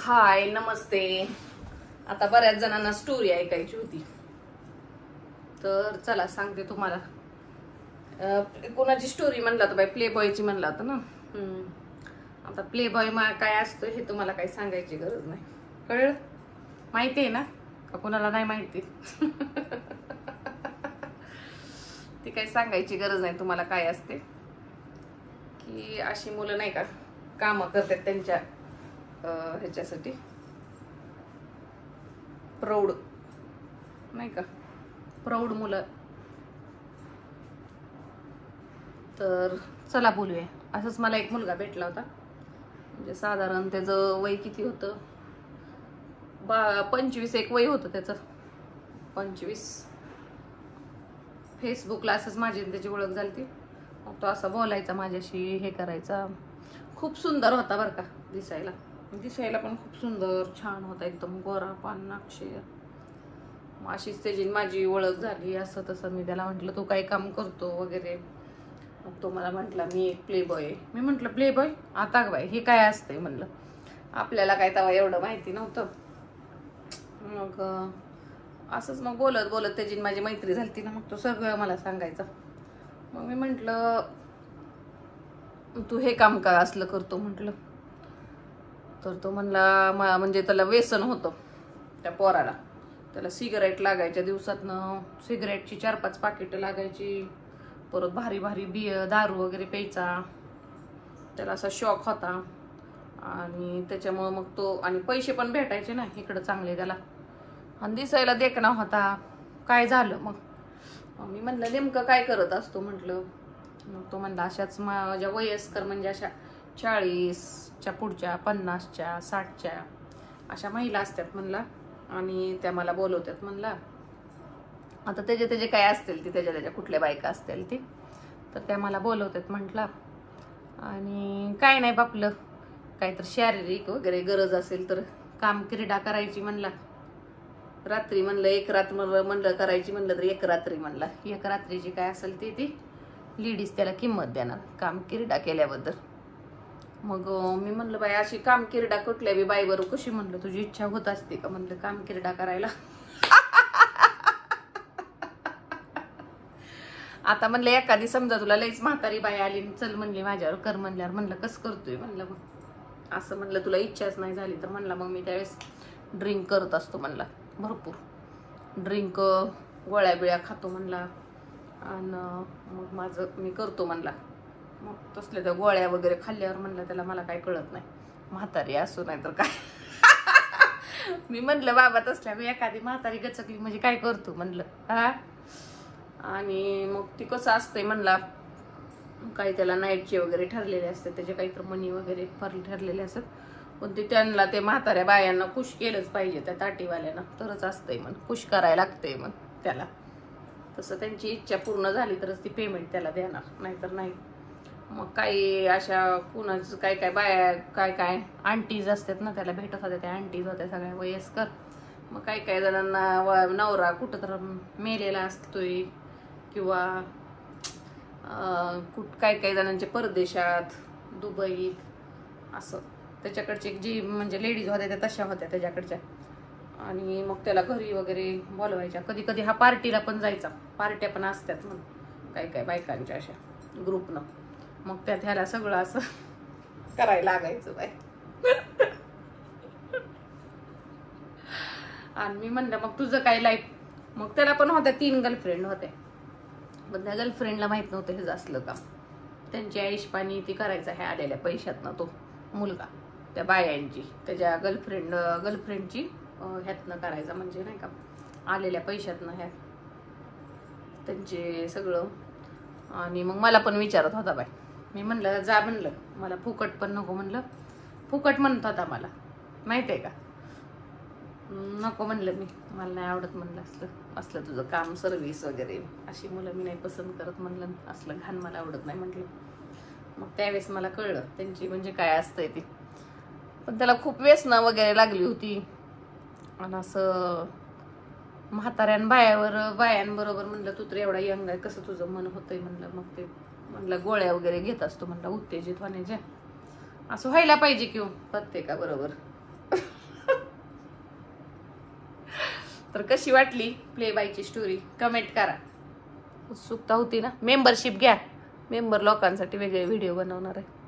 हाय नमस्ते. आता बऱ्याच जणांना स्टोरी ऐकायची होती, तर चला सांगते तुम्हाला. कोणाची स्टोरी म्हणला तर बाई प्ले बॉयची म्हणला होता ना. आता प्ले बॉय काय असतं हे तुम्हाला काही सांगायची गरज नाही. कळलं? माहिती आहे ना का कोणाला नाही माहिती? ती काही सांगायची गरज नाही तुम्हाला. काय असते की अशी मुलं नाही का कामं करतात त्यांच्या ह्याच्यासाठी, प्रौढ नाही का, प्रौढ मुलं. तर चला बोलूया. असंच मला एक मुलगा भेटला होता, म्हणजे साधारण त्याचं वय किती होतं, 25 एक वय होतं त्याचं, 25. फेसबुकला असंच माझी त्याची ओळख झाली ती. मग तो असा बोलायचा माझ्याशी, हे करायचा. खूप सुंदर होता बरं का, दिसायला पण खूप सुंदर छान होता, एकदम गोरा पान अक्षर. अशीच त्याची माझी ओळख झाली. असं तसं मी त्याला म्हटलं तू काही काम करतो वगैरे. मग तो मला म्हटला मी एक प्ले बॉय आहे. मी म्हटलं प्ले बॉय? आता बाई हे काय असतंय म्हणलं. आपल्याला काय तेव्हा एवढं माहिती नव्हतं. मग असंच मग बोलत बोलत त्याची माझी मैत्री झाली ना, मग तो सगळं मला सांगायचा. मग मी म्हटलं तू हे काम का असलं करतो म्हटलं. तर तो म्हणला म्हणजे त्याला व्यसन होतं त्या पोराला. त्याला सिगरेट लागायच्या, दिवसातनं सिगरेटची 4-5 पाकिटं लागायची. परत भारी भारी दारू वगैरे प्यायचा. त्याला असा शॉक होता. आणि त्याच्यामुळं मग तो, आणि पैसे पण भेटायचे ना इकडं चांगले त्याला, आणि दिसायला देखणा होता. काय झालं मग मी म्हणलं नेमकं काय करत असतो म्हटलं. मग तो म्हणला अशाच माझ्या वयस्कर, म्हणजे अशा 40च्या पुढच्या, 50च्या 60च्या अशा महिला असतात म्हणला, आणि त्या मला बोलवतात म्हणला. आता त्याचे काय असतील ती, त्याच्या कुठल्या बायका असतील ती, तर त्या मला बोलवतात म्हटला. आणि काय नाही बापलं, काहीतरी शारीरिक वगैरे गरज असेल तर काम क्रीडा करायची म्हणला. रात्री म्हणलं एक रात म्हणलं करायची म्हणलं तर एक रात्री म्हणला. एक रात्रीची काय असेल ती लेडीज त्याला किंमत देणार काम क्रीडा केल्याबद्दल. मग मी म्हणलं बाई अशी काम क्रीडा कुठल्या बी बाई बरोबर कशी, म्हणलं तुझी इच्छा होत असते का म्हणलं काम क्रीडा करायला? आता म्हणलं एखादी समजा तुला लईच म्हातारी बाई आली चल म्हणली माझ्यावर कर म्हणल्यावर म्हणलं कसं करतोय म्हणलं. मग असं म्हणलं तुला इच्छाच नाही झाली तर म्हणलं मग मी त्यावेळेस ड्रिंक करत असतो म्हणला, भरपूर ड्रिंक, गोळ्या बिळ्या खातो म्हणला. आणि मग माझं मी करतो म्हणला. मग तसल्या त्या गोळ्या वगैरे खाल्ल्यावर म्हणलं त्याला मला काय कळत नाही, म्हातारी असो नाही तर काय. मी म्हणलं बाबा तसल्या मी एखादी म्हातारी गचकली म्हणजे काय करतो म्हणलं. हा, आणि मग ती कसं असतंय म्हणला, काही त्याला नाईटचे वगैरे ठरलेले असतात, त्याचे काहीतरी मनी वगैरे ठरलेले असतात. पण ते त्यांना ते म्हाताऱ्या बायांना खुश केलंच पाहिजे, त्या ताटीवाल्यांना तरच असतंय म्हण, खुश करायला लागतंय म्हण त्याला. तसं त्यांची इच्छा पूर्ण झाली तरच ती पेमेंट त्याला देणार, नाहीतर नाही. मग काही अशा कुणाच काय बाया काय आंटीज असतात ना, त्याला भेटत होत्या, त्या आंटीज होत्या सगळ्या वयस्कर. मग काही जणांना नवरा कुठं तर मेलेला असतोय, किंवा काही जणांचे परदेशात, दुबईत असं. त्याच्याकडचे जी म्हणजे लेडीज होत्या त्या तशा होत्या त्याच्याकडच्या. आणि मग त्याला घरी वगैरे बोलवायच्या. कधी कधी हा पार्टीला पण जायचा, पार्ट्या पण असतात मग काही बायकांच्या अशा ग्रुपनं. मग त्यात ह्याला सगळं असं करायला लागायचं बाय. आणि मी म्हणलं मग तुझं काय लाईफ. मग त्याला पण होत्या 3 गर्लफ्रेंड होत्या, पण त्या गर्लफ्रेंडला माहित नव्हतं हे असलं काम. त्यांची आईशपाणी ती करायचा ह्या आलेल्या पैशातनं तो मुलगा, त्या बायांची त्याच्या गर्लफ्रेंडची ह्यातनं करायचा, म्हणजे नाही का आलेल्या पैशातनं ह्या त्यांचे सगळं. आणि मग मला पण विचारत होता बाई. मी म्हणलं जा म्हणलं, मला फुकट पण नको म्हणलं. फुकट म्हणत होता मला, माहिती आहे का. नको म्हणलं मी, मला नाही आवडत म्हणलं असलं तुझं काम, सर्व्हिस वगैरे. अशी मुलं मी नाही पसंत करत म्हणलं, असलं घाण मला आवडत नाही म्हटलं. मग त्यावेळेस मला कळलं त्यांची म्हणजे काय असतंय ती. पण त्याला खूप व्यसनं वगैरे लागली होती. आणि असं बायांबरोबर म्हणलं तू तर एवढा यंग आहे, कसं तुझं मन होतंय म्हणलं. मग ते म्हणलं गोळ्या वगैरे घेत असतो म्हणलं उत्तेजित होण्याच्या. असं व्हायला पाहिजे किंवा प्रत्येका बरोबर. तर कशी वाटली प्ले बायची स्टोरी कमेंट करा. उत्सुकता होती ना. मेंबरशिप घ्या. मेंबर लोकांसाठी वेगळे व्हिडिओ बनवणार आहे.